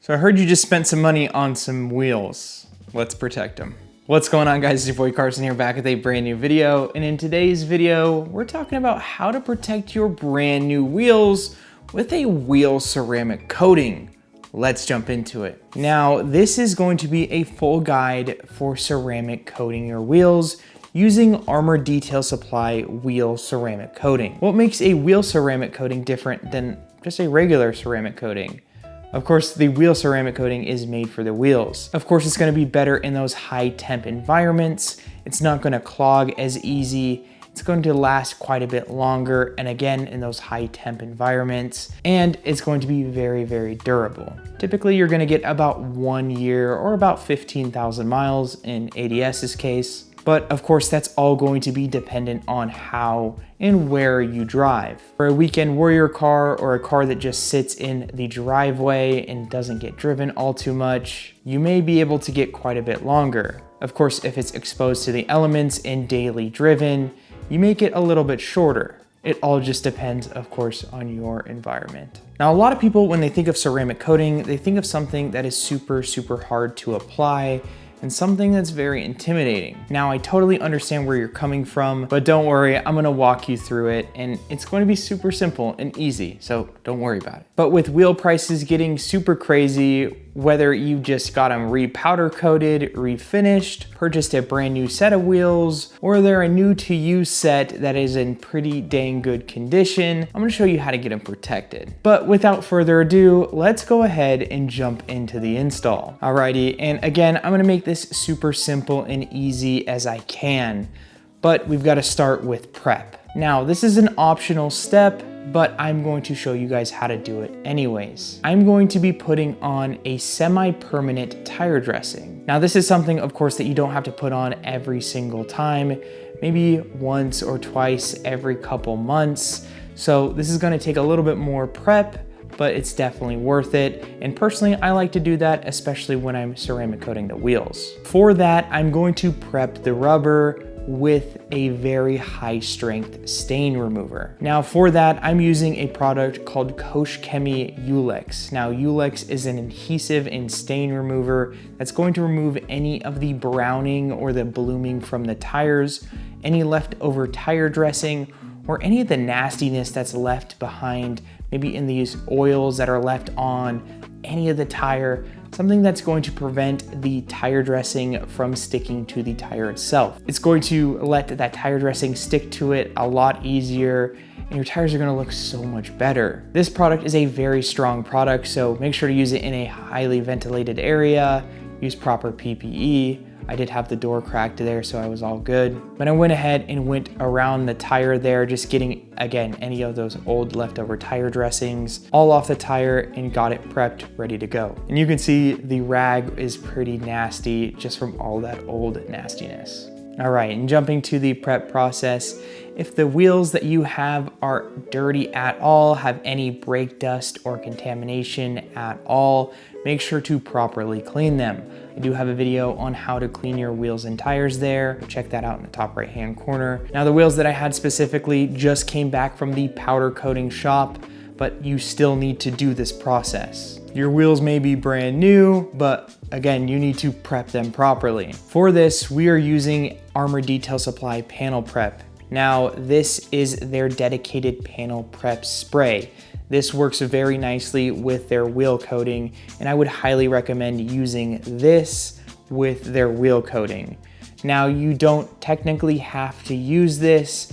So I heard you just spent some money on some wheels. Let's protect them. What's going on, guys? It's your boy Carson here, back with a brand new video. And in today's video, we're talking about how to protect your brand new wheels with a wheel ceramic coating. Let's jump into it. Now, this is going to be a full guide for ceramic coating your wheels using Armor Detail Supply wheel ceramic coating. What makes a wheel ceramic coating different than just a regular ceramic coating? Of course, the wheel ceramic coating is made for the wheels. Of course, it's gonna be better in those high temp environments. It's not gonna clog as easy. It's going to last quite a bit longer, and again, in those high temp environments, and it's going to be very, very durable. Typically, you're gonna get about 1 year or about 15,000 miles in ADS's case. But of course, that's all going to be dependent on how and where you drive. For a weekend warrior car or a car that just sits in the driveway and doesn't get driven all too much, you may be able to get quite a bit longer. Of course, if it's exposed to the elements and daily driven, you may get a little bit shorter. It all just depends, of course, on your environment. Now, a lot of people, when they think of ceramic coating, they think of something that is super, super hard to apply and something that's very intimidating. Now, I totally understand where you're coming from, but don't worry, I'm gonna walk you through it, and it's going to be super simple and easy, so don't worry about it. But with wheel prices getting super crazy, whether you just got them re-powder coated, refinished, purchased a brand new set of wheels, or they're a new to you set that is in pretty dang good condition, I'm gonna show you how to get them protected. But without further ado, let's go ahead and jump into the install. Alrighty, and again, I'm gonna make this super simple and easy as I can, but we've gotta start with prep. Now, this is an optional step, but I'm going to show you guys how to do it anyways. I'm going to be putting on a semi-permanent tire dressing. Now, this is something, of course, that you don't have to put on every single time, maybe once or twice every couple months. So this is gonna take a little bit more prep, but it's definitely worth it. And personally, I like to do that, especially when I'm ceramic coating the wheels. For that, I'm going to prep the rubber with a very high strength stain remover. Now for that, I'm using a product called Kosh Chemie Ulex. Now Ulex is an adhesive and stain remover that's going to remove any of the browning or the blooming from the tires, any leftover tire dressing, or any of the nastiness that's left behind, maybe in these oils that are left on any of the tire, something that's going to prevent the tire dressing from sticking to the tire itself. It's going to let that tire dressing stick to it a lot easier, and your tires are gonna look so much better. This product is a very strong product, so make sure to use it in a highly ventilated area, use proper PPE. I did have the door cracked there, so I was all good. But I went ahead and went around the tire there, just getting, again, any of those old leftover tire dressings all off the tire and got it prepped, ready to go. And you can see the rag is pretty nasty just from all that old nastiness. All right, and jumping to the prep process, if the wheels that you have are dirty at all, have any brake dust or contamination at all, make sure to properly clean them. I do have a video on how to clean your wheels and tires there. Check that out in the top right-hand corner. Now, the wheels that I had specifically just came back from the powder coating shop, but you still need to do this process. Your wheels may be brand new, but again, you need to prep them properly. For this, we are using Armor Detail Supply Panel Prep. Now, this is their dedicated panel prep spray. This works very nicely with their wheel coating, and I would highly recommend using this with their wheel coating. Now, you don't technically have to use this.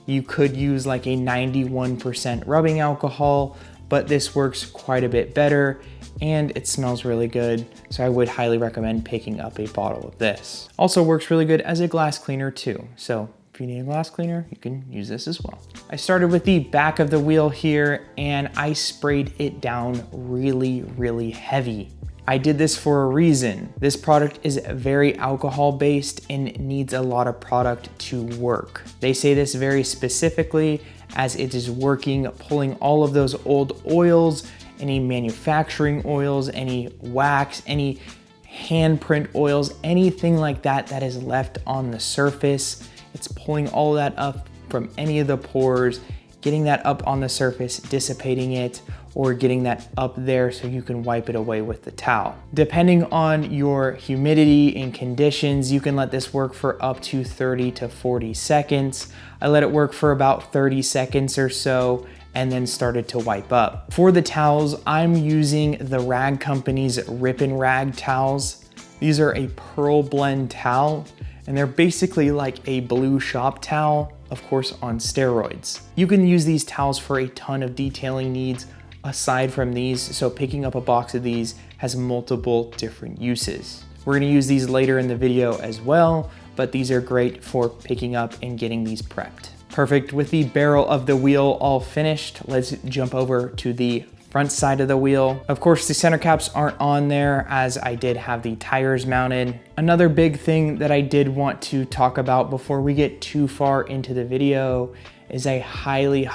You could use like a 91% rubbing alcohol, but this works quite a bit better and it smells really good. So I would highly recommend picking up a bottle of this. Also works really good as a glass cleaner too. So if you need a glass cleaner, you can use this as well. I started with the back of the wheel here and I sprayed it down really, really heavy. I did this for a reason. This product is very alcohol based and needs a lot of product to work. They say this very specifically as it is working, pulling all of those old oils, any manufacturing oils, any wax, any handprint oils, anything like that that is left on the surface. It's pulling all that up from any of the pores, getting that up on the surface, dissipating it, or getting that up there so you can wipe it away with the towel. Depending on your humidity and conditions, you can let this work for up to 30 to 40 seconds. I let it work for about 30 seconds or so and then started to wipe up. For the towels, I'm using the Rag Company's Rip and Rag towels. These are a pearl blend towel, and they're basically like a blue shop towel, of course on steroids. You can use these towels for a ton of detailing needs aside from these, so picking up a box of these has multiple different uses. We're gonna use these later in the video as well, but these are great for picking up and getting these prepped. Perfect. With the barrel of the wheel all finished, let's jump over to the front side of the wheel. Of course, the center caps aren't on there as I did have the tires mounted. Another big thing that I did want to talk about before we get too far into the video is I highly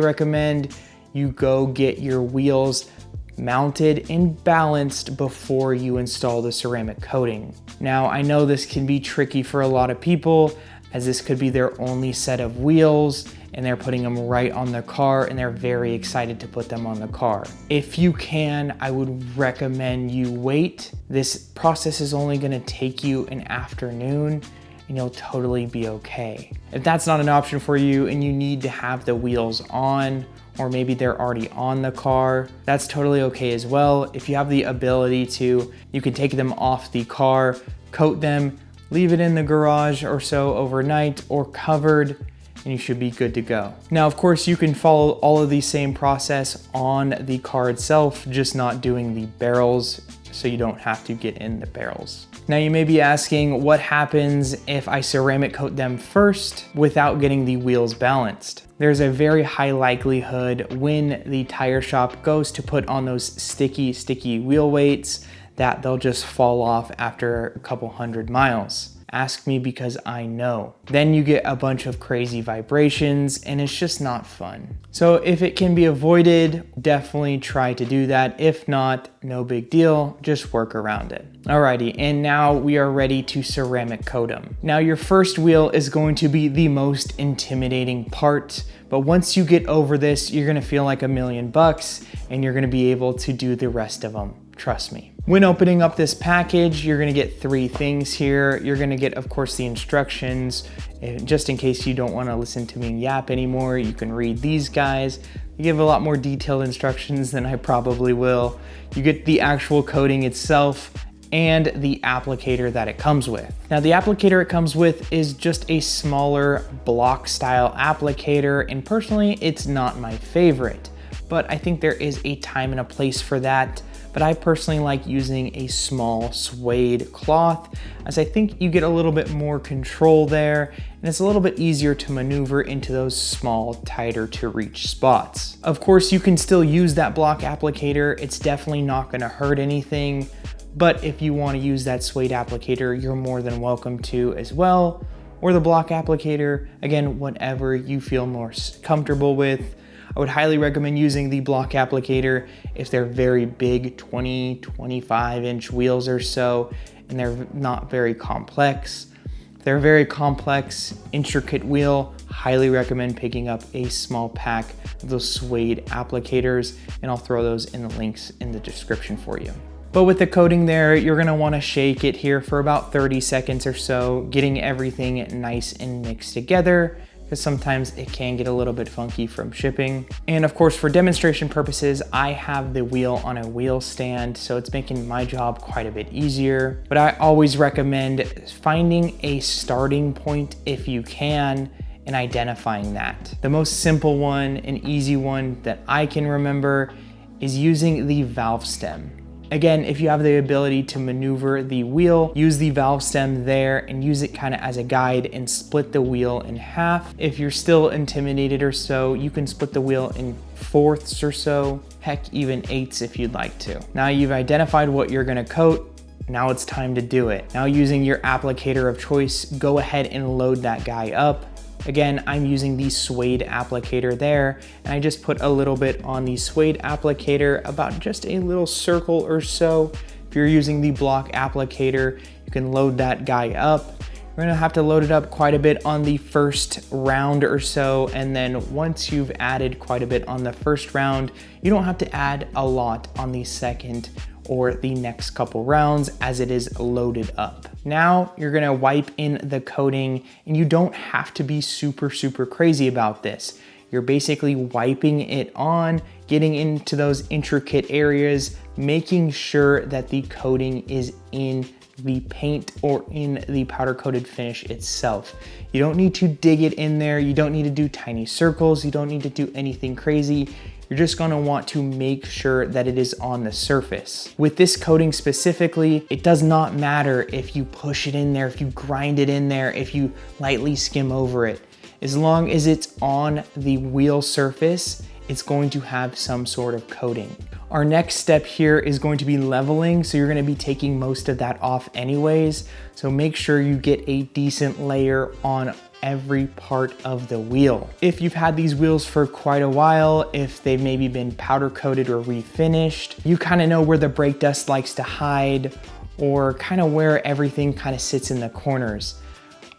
recommend you go get your wheels mounted and balanced before you install the ceramic coating. Now, I know this can be tricky for a lot of people, as this could be their only set of wheels and they're putting them right on the car and they're very excited to put them on the car. If you can, I would recommend you wait. This process is only gonna take you an afternoon and you'll totally be okay. If that's not an option for you and you need to have the wheels on, or maybe they're already on the car, that's totally okay as well. If you have the ability to, you can take them off the car, coat them, leave it in the garage or so overnight or covered, and you should be good to go. Now, of course, you can follow all of the same process on the car itself, just not doing the barrels, so you don't have to get in the barrels. Now, you may be asking what happens if I ceramic coat them first without getting the wheels balanced. There's a very high likelihood when the tire shop goes to put on those sticky wheel weights that they'll just fall off after a couple 100 miles. Ask me because I know. Then you get a bunch of crazy vibrations and it's just not fun. So if it can be avoided, definitely try to do that. If not, no big deal, just work around it. Alrighty, and now we are ready to ceramic coat them. Now your first wheel is going to be the most intimidating part, but once you get over this, you're gonna feel like $1 million and you're gonna be able to do the rest of them. Trust me. When opening up this package, you're gonna get 3 things here. You're gonna get, of course, the instructions. Just in case you don't wanna listen to me yap anymore, you can read these guys. They give a lot more detailed instructions than I probably will. You get the actual coating itself and the applicator that it comes with. Now, the applicator it comes with is just a smaller block style applicator, and personally, it's not my favorite, but I think there is a time and a place for that. But I personally like using a small suede cloth, as I think you get a little bit more control there and it's a little bit easier to maneuver into those small, tighter to reach spots. Of course, you can still use that block applicator. It's definitely not gonna hurt anything, but if you wanna use that suede applicator, you're more than welcome to as well, or the block applicator, again, whatever you feel more comfortable with. I would highly recommend using the block applicator if they're very big, 20, 25 inch wheels or so, and they're not very complex. If they're a very complex, intricate wheel, highly recommend picking up a small pack of those suede applicators, and I'll throw those in the links in the description for you. But with the coating there, you're gonna wanna shake it here for about 30 seconds or so, getting everything nice and mixed together, because sometimes it can get a little bit funky from shipping. And of course, for demonstration purposes, I have the wheel on a wheel stand, so it's making my job quite a bit easier. But I always recommend finding a starting point if you can and identifying that. The most simple one and easy one that I can remember is using the valve stem. Again, if you have the ability to maneuver the wheel, use the valve stem there and use it kind of as a guide and split the wheel in half. If you're still intimidated or so, you can split the wheel in 4ths or so, heck, even 8ths if you'd like to. Now you've identified what you're gonna coat. Now it's time to do it. Now, using your applicator of choice, go ahead and load that guy up. Again, I'm using the suede applicator there, and I just put a little bit on the suede applicator, about just a little circle or so. If you're using the block applicator, you can load that guy up. You're gonna have to load it up quite a bit on the first round or so, and then once you've added quite a bit on the first round, you don't have to add a lot on the second or the next couple rounds as it is loaded up. Now you're gonna wipe in the coating, and you don't have to be super crazy about this. You're basically wiping it on, getting into those intricate areas, making sure that the coating is in the paint or in the powder coated finish itself. You don't need to dig it in there. You don't need to do tiny circles. You don't need to do anything crazy. You're just gonna want to make sure that it is on the surface. With this coating specifically, it does not matter if you push it in there, if you grind it in there, if you lightly skim over it. As long as it's on the wheel surface, it's going to have some sort of coating. Our next step here is going to be leveling, so you're gonna be taking most of that off anyways. So make sure you get a decent layer on every part of the wheel. If you've had these wheels for quite a while, if they've maybe been powder coated or refinished, you kind of know where the brake dust likes to hide or kind of where everything kind of sits in the corners.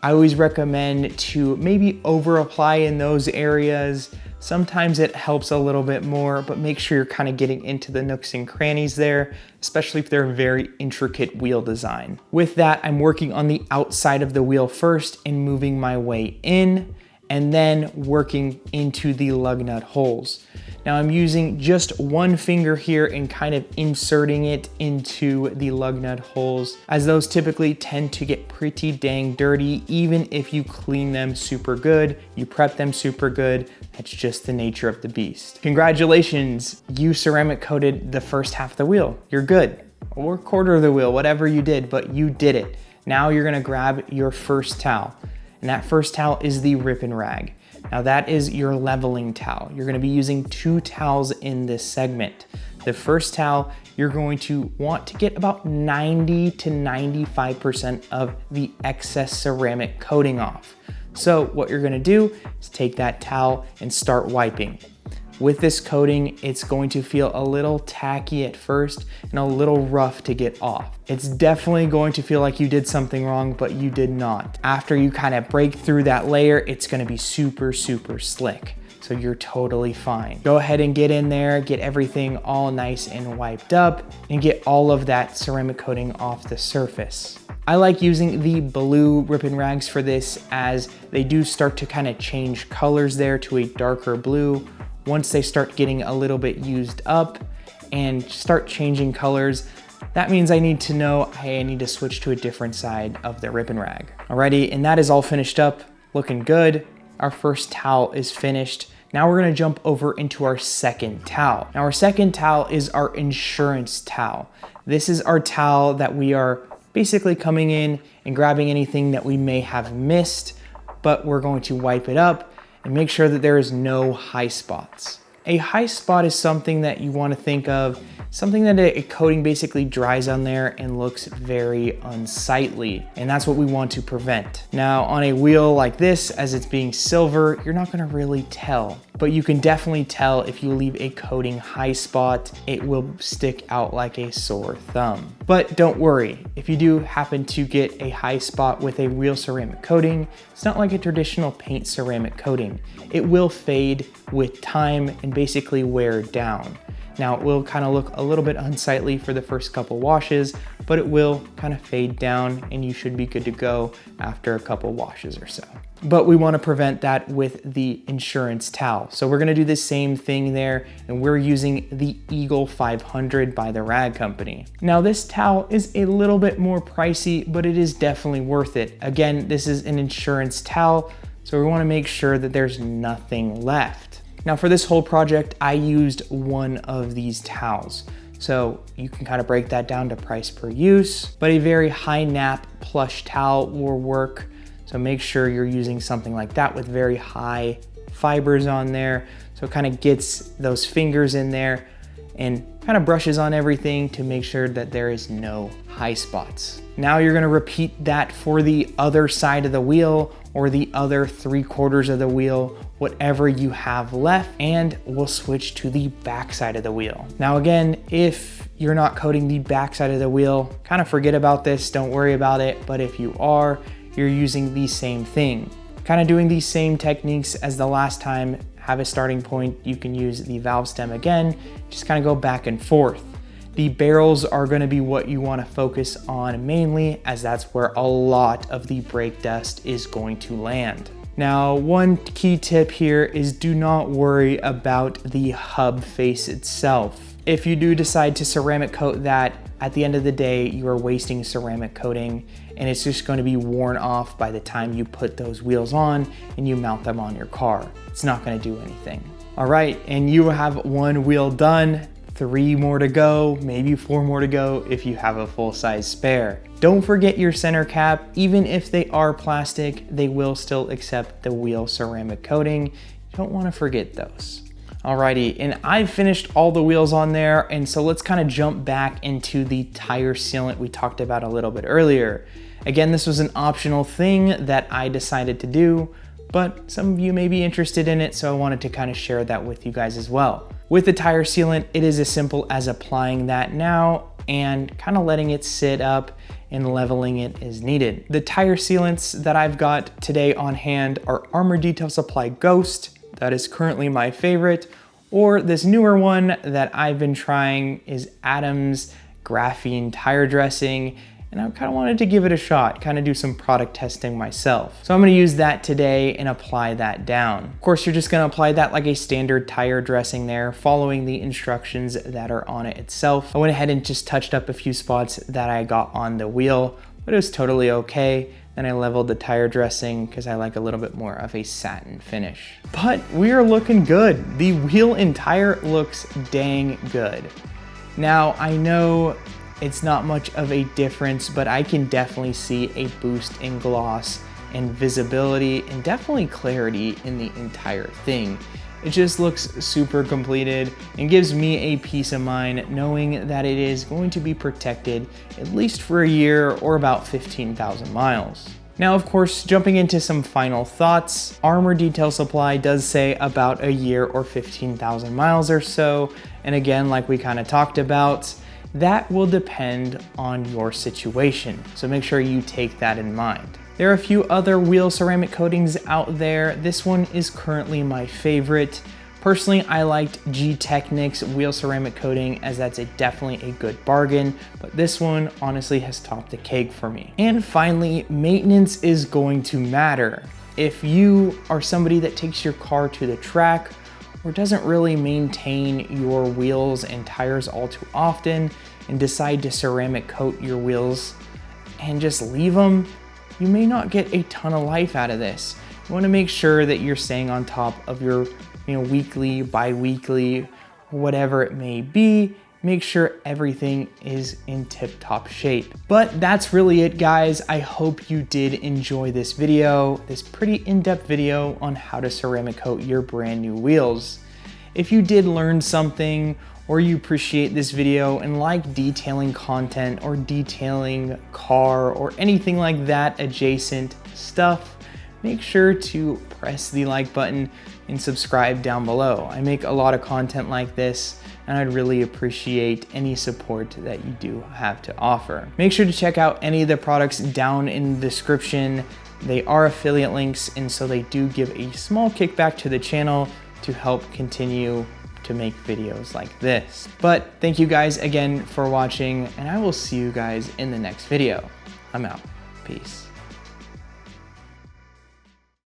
I always recommend to maybe over apply in those areas. Sometimes it helps a little bit more, but make sure you're kind of getting into the nooks and crannies there, especially if they're a very intricate wheel design. With that, I'm working on the outside of the wheel first and moving my way in, and then working into the lug nut holes. Now I'm using just one finger here and kind of inserting it into the lug nut holes, as those typically tend to get pretty dang dirty, even if you clean them super good, you prep them super good. That's just the nature of the beast. Congratulations, you ceramic coated the first half of the wheel. You're good, or quarter of the wheel, whatever you did, but you did it. Now you're gonna grab your first towel, and that first towel is the rip and rag. Now that is your leveling towel. You're gonna be using 2 towels in this segment. The first towel, you're going to want to get about 90 to 95% of the excess ceramic coating off. So what you're gonna do is take that towel and start wiping. With this coating, it's going to feel a little tacky at first and a little rough to get off. It's definitely going to feel like you did something wrong, but you did not. After you kind of break through that layer, it's gonna be super slick. So you're totally fine. Go ahead and get in there, get everything all nice and wiped up, and get all of that ceramic coating off the surface. I like using the blue rip and rags for this, as they do start to kind of change colors there to a darker blue. Once they start getting a little bit used up and start changing colors, that means I need to know, hey, I need to switch to a different side of the rip and rag. Alrighty, and that is all finished up, looking good. Our first towel is finished. Now we're gonna jump over into our second towel. Now our second towel is our insurance towel. This is our towel that we are basically coming in and grabbing anything that we may have missed, but we're going to wipe it up and make sure that there is no high spots. A high spot is something that you want to think of, something that a coating basically dries on there and looks very unsightly, and that's what we want to prevent. Now on a wheel like this, as it's being silver, you're not gonna really tell, but you can definitely tell if you leave a coating high spot, it will stick out like a sore thumb. But don't worry, if you do happen to get a high spot with a real ceramic coating, it's not like a traditional paint ceramic coating. It will fade with time and basically wear down. Now it will kind of look a little bit unsightly for the first couple washes, but it will kind of fade down and you should be good to go after a couple washes or so. But we want to prevent that with the insurance towel. So we're going to do the same thing there, and we're using the Eagle 500 by the Rag Company. Now this towel is a little bit more pricey, but it is definitely worth it. Again, this is an insurance towel, so we want to make sure that there's nothing left. Now for this whole project, I used one of these towels. So you can kind of break that down to price per use, but a very high nap plush towel will work. So make sure you're using something like that with very high fibers on there. So it kind of gets those fingers in there and kind of brushes on everything to make sure that there is no high spots. Now you're gonna repeat that for the other side of the wheel or the other 3/4 of the wheel, whatever you have left, and we'll switch to the back side of the wheel. Now again, if you're not coating the back side of the wheel, kind of forget about this, don't worry about it. But if you are, you're using the same thing. Kind of doing these same techniques as the last time. Have a starting point, you can use the valve stem again, just kind of go back and forth. The barrels are going to be what you want to focus on mainly, as that's where a lot of the brake dust is going to land. Now, one key tip here is do not worry about the hub face itself. If you do decide to ceramic coat that, at the end of the day, you are wasting ceramic coating and it's just going to be worn off by the time you put those wheels on and you mount them on your car. It's not going to do anything. All right, and you have one wheel done, 3 more to go, maybe 4 more to go if you have a full-size spare. Don't forget your center cap. Even if they are plastic, they will still accept the wheel ceramic coating. You don't want to forget those. Alrighty, and I've finished all the wheels on there, and so let's kind of jump back into the tire sealant we talked about a little bit earlier. Again, this was an optional thing that I decided to do, but some of you may be interested in it, so I wanted to kind of share that with you guys as well. With the tire sealant, it is as simple as applying that now and kind of letting it sit up and leveling it as needed. The tire sealants that I've got today on hand are Armor Detail Supply Ghost. That is currently my favorite, or this newer one that I've been trying is Adam's Graphene Tire Dressing, and I kind of wanted to give it a shot, kind of do some product testing myself. So I'm going to use that today and apply that down. Of course, you're just going to apply that like a standard tire dressing there, following the instructions that are on it itself. I went ahead and just touched up a few spots that I got on the wheel, but it was totally okay. Then I leveled the tire dressing because I like a little bit more of a satin finish. But we are looking good. The wheel and tire looks dang good. Now, I know it's not much of a difference, but I can definitely see a boost in gloss and visibility and definitely clarity in the entire thing. It just looks super completed and gives me a peace of mind knowing that it is going to be protected at least for a year or about 15,000 miles. Now, of course, jumping into some final thoughts, Armor Detail Supply does say about a year or 15,000 miles or so. And again, like we kind of talked about, that will depend on your situation. So make sure you take that in mind. There are a few other wheel ceramic coatings out there. This one is currently my favorite. Personally, I liked G-Technic's wheel ceramic coating as that's definitely a good bargain, but this one honestly has topped the cake for me. And finally, maintenance is going to matter. If you are somebody that takes your car to the track or doesn't really maintain your wheels and tires all too often and decide to ceramic coat your wheels and just leave them, you may not get a ton of life out of this. You want to make sure that you're staying on top of your weekly, bi-weekly, whatever it may be. Make sure everything is in tip-top shape. But that's really it, guys. I hope you did enjoy this video, this pretty in-depth video on how to ceramic coat your brand new wheels. If you did learn something or you appreciate this video and like detailing content or detailing car or anything like that adjacent stuff, make sure to press the like button and subscribe down below. I make a lot of content like this and I'd really appreciate any support that you do have to offer. Make sure to check out any of the products down in the description. They are affiliate links, and so they do give a small kickback to the channel to help continue to make videos like this. But thank you guys again for watching, and I will see you guys in the next video. I'm out. Peace.